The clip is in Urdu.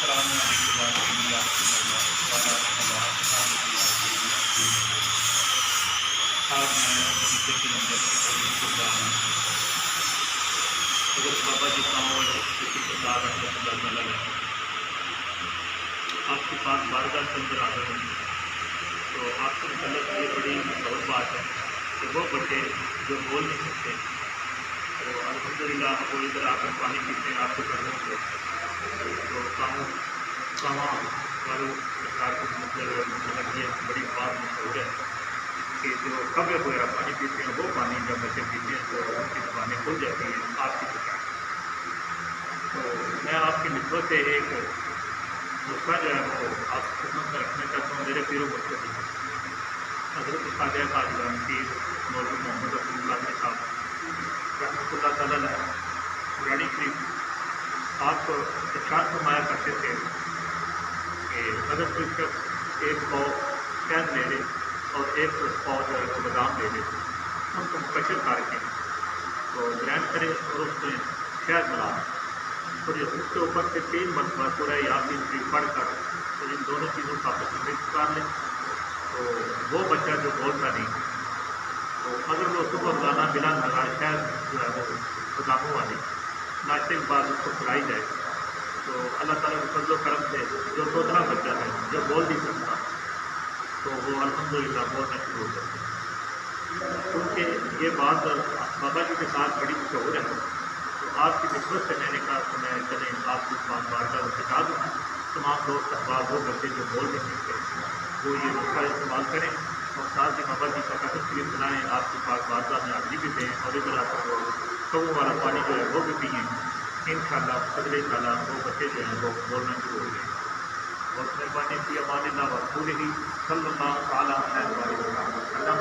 السلام علیکم ورحمۃ اللہ وبرکاتہ۔ آج میں پیچھے کے نمبر کر رہا ہوں حضرت بابا جی کامل سردار رحمۃ اللہ تعالیٰ آپ کے پاس بارگاہ کے اندر آ رہے ہیں تو آپ کے متعلق یہ بڑی مشہور بات ہے کہ وہ بچے جو بول نہیں سکتے تو الحمدللہ وہ ادھر آ کر پانی پیتے ہیں آپ کے پڑھنے سے تو کاماں والوں سرکار کو مطلب یہ بڑی بات مشہور ہے کہ جو قبر وغیرہ پانی پیتے ہیں وہ پانی جب بچے پیتے ہیں تو ان کی زبانیں کھل جاتی ہیں آپ کی طرح۔ تو میں آپ کی نسبت سے ایک نسخہ جو ہے وہ آپ کی خدمت میں رکھنا چاہتا ہوں۔ میرے پیر و مرشد حضرت خواجہ خواجگان پیر مولوی محمد رسول اللہ صاحب رحمۃ اللہ تعالیٰ علیہ پرانی شریف آپ ارشاد فرمایا کرتے تھے کہ اگر کوئی شخص ایک پاؤ شہد لے لے اور ایک پاؤ جو ہے وہ بادام لے لے ان کو مکشر کر کے تو گرینڈ کرے اور اس میں شہد ملا اور اس کے اوپر سے 3 مرتبہ سورہ یاسین شریف پڑھ کر اور ان دونوں چیزوں کا آپس میں مکس کر لیں تو وہ بچہ جو بولتا نہیں تو اگر وہ صبح روزانہ بلا لگا شہد جو ہے وہ باداموں والی ناشتے کے بعد اس کو کھلائی جائے تو اللہ تعالیٰ کے فضل و کرم سے جو دوسرا بچہ ہے جو بول نہیں سکتا تو وہ الحمدللہ بولنا شروع ہو جاتا ہے۔ کیونکہ یہ بات بابا جی کے ساتھ بڑی مشہور ہے تو آپ کی نسبت سے میں نے کہا کہ میں چلیں آپ کی بات بار کا سکھا دوں تمام دوست احباب وہ بچے جو بول نہیں سکتے وہ یہ نسخہ استعمال کریں اور ساتھ ہی بابا جی کا قدم شریف بنائیں آپ کے پاس بارگاہ میں حاضری بھی دیں اور ادھر آ کر وہ سبوں والا پانی جو ہے وہ بھی پئیں انشاءاللہ اگلے سالہ وہ بچے جو ہیں وہ بولنا شروع ہو گئے اور مہربانی کی امان اللہ و رسولہ صلی اللہ تعالیٰ علیہ وسلم۔